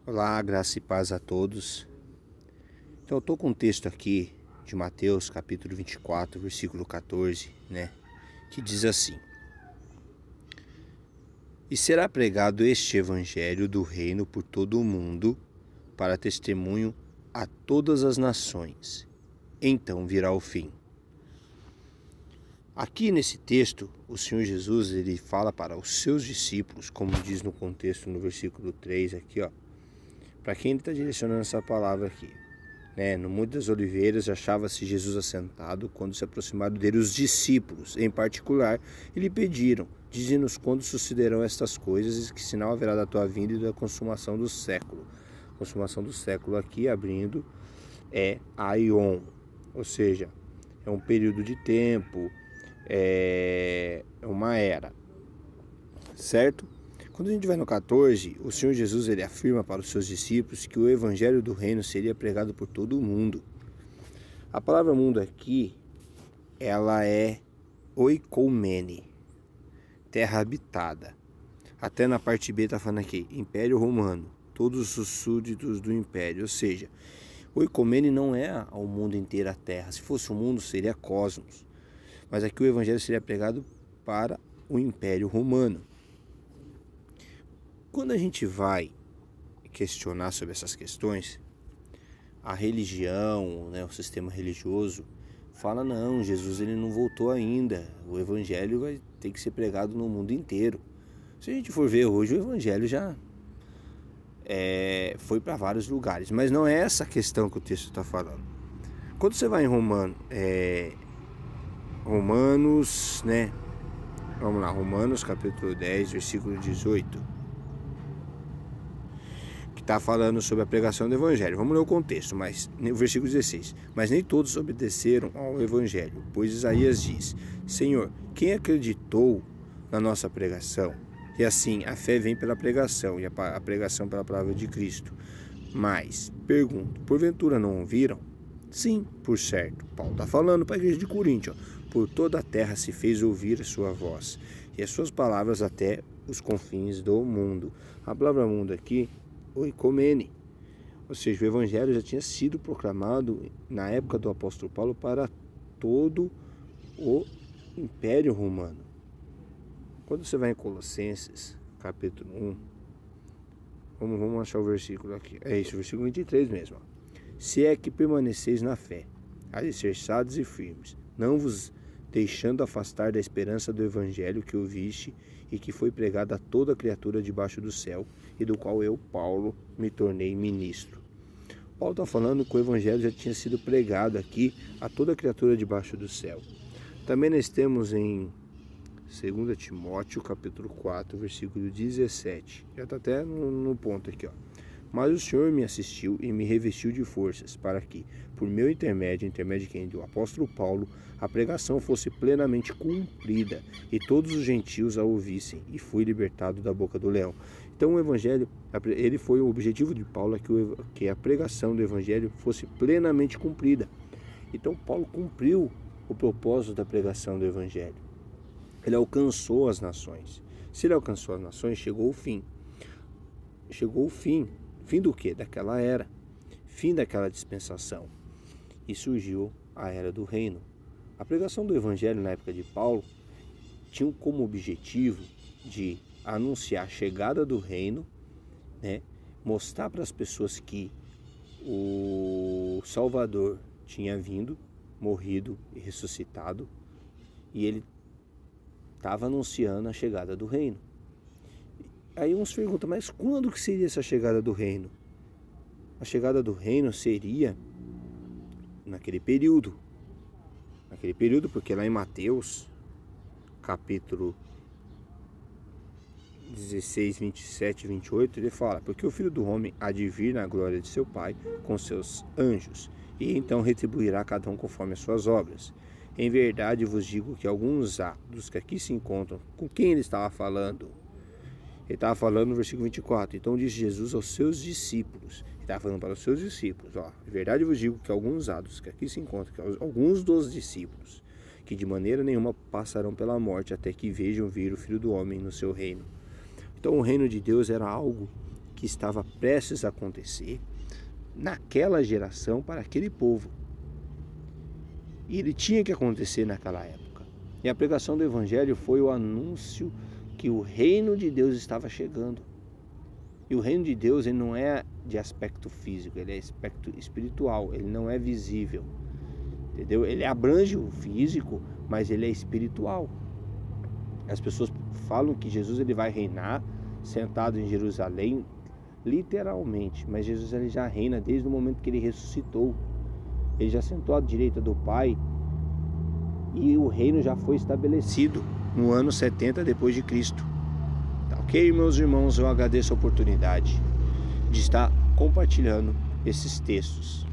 Olá, graça e paz a todos. Então eu estou com um texto aqui de Mateus capítulo 24, versículo 14, que diz assim: E será pregado este evangelho do reino por todo o mundo, para testemunho a todas as nações. Então virá o fim. Aqui nesse texto, o Senhor Jesus ele fala para os seus discípulos, como diz no contexto no versículo 3 aqui, para quem ele está direcionando essa palavra aqui. No Monte das Oliveiras achava-se Jesus assentado. Quando se aproximaram dele os discípulos, em particular, e lhe pediram: dize-nos quando sucederão estas coisas e que sinal haverá da tua vinda e da consumação do século. Consumação do século aqui, abrindo, é aion, ou seja, é um período de tempo, é uma era, certo? Quando a gente vai no 14, o Senhor Jesus ele afirma para os seus discípulos que o evangelho do reino seria pregado por todo o mundo. A palavra mundo aqui, ela é oikomene, terra habitada. Até na parte B está falando aqui, Império Romano, todos os súditos do Império. Ou seja, oikomene não é o mundo inteiro, a terra. Se fosse o mundo, seria cosmos. Mas aqui o evangelho seria pregado para o Império Romano. Quando a gente vai questionar sobre essas questões, a religião, o sistema religioso, fala: não, Jesus ele não voltou ainda, o evangelho vai ter que ser pregado no mundo inteiro. Se a gente for ver hoje, o evangelho já foi para vários lugares, mas não é essa a questão que o texto está falando. Quando você vai em Romanos, vamos lá, Romanos capítulo 10, versículo 18, está falando sobre a pregação do evangelho. Vamos ler o contexto, mas no versículo 16. Mas nem todos obedeceram ao evangelho, pois Isaías diz: Senhor, quem acreditou na nossa pregação? E assim, a fé vem pela pregação, e a pregação pela palavra de Cristo. Mas, pergunto, porventura não ouviram? Sim, por certo. Paulo está falando para a igreja de Coríntio: por toda a terra se fez ouvir a sua voz, e as suas palavras até os confins do mundo. A palavra mundo aqui, oikomene, ou seja, o evangelho já tinha sido proclamado na época do apóstolo Paulo para todo o Império Romano. Quando você vai em Colossenses capítulo 1, vamos achar o versículo aqui, é isso, o versículo 23 mesmo. Se é que permaneceis na fé, alicerçados e firmes, não vos deixando afastar da esperança do evangelho que ouviste e que foi pregado a toda criatura debaixo do céu, e do qual eu, Paulo, me tornei ministro. Paulo está falando que o evangelho já tinha sido pregado aqui a toda criatura debaixo do céu. Também nós temos em 2 Timóteo, capítulo 4, versículo 17. Já está até no ponto aqui, Mas o Senhor me assistiu e me revestiu de forças, para que, por meu intermédio de quem? Do apóstolo Paulo, a pregação fosse plenamente cumprida, e todos os gentios a ouvissem, e fui libertado da boca do leão. Então o evangelho, ele foi o objetivo de Paulo, que a pregação do evangelho fosse plenamente cumprida. Então Paulo cumpriu o propósito da pregação do evangelho. Ele alcançou as nações. Se ele alcançou as nações, chegou o fim. Chegou o fim. Fim do quê? Daquela era. Fim daquela dispensação. E surgiu a era do reino. A pregação do evangelho na época de Paulo tinha como objetivo de anunciar a chegada do reino, mostrar para as pessoas que o Salvador tinha vindo, morrido e ressuscitado, e ele estava anunciando a chegada do reino. Aí uns perguntam: mas quando que seria essa chegada do reino? A chegada do reino seria naquele período, porque lá em Mateus, capítulo 16, 27 e 28, ele fala: porque o Filho do Homem há de vir na glória de seu Pai com seus anjos, e então retribuirá cada um conforme as suas obras. Em verdade vos digo que alguns há dos que aqui se encontram. Com quem ele estava falando? Ele estava falando no versículo 24. Então disse Jesus aos seus discípulos. Ele estava falando para os seus discípulos: em verdade vos digo que alguns há dos que aqui se encontram, que alguns dos discípulos, que de maneira nenhuma passarão pela morte até que vejam vir o Filho do Homem no seu reino. Então o reino de Deus era algo que estava prestes a acontecer naquela geração para aquele povo. E ele tinha que acontecer naquela época. E a pregação do Evangelho foi o anúncio que o reino de Deus estava chegando. E o reino de Deus, ele não é de aspecto físico, ele é aspecto espiritual, ele não é visível, entendeu? Ele abrange o físico, mas ele é espiritual. As pessoas falam que Jesus ele vai reinar sentado em Jerusalém, literalmente, mas Jesus ele já reina desde o momento que ele ressuscitou. Ele já sentou à direita do Pai e o reino já foi estabelecido no ano 70 depois de Cristo. Tá ok, meus irmãos? Eu agradeço a oportunidade de estar compartilhando esses textos.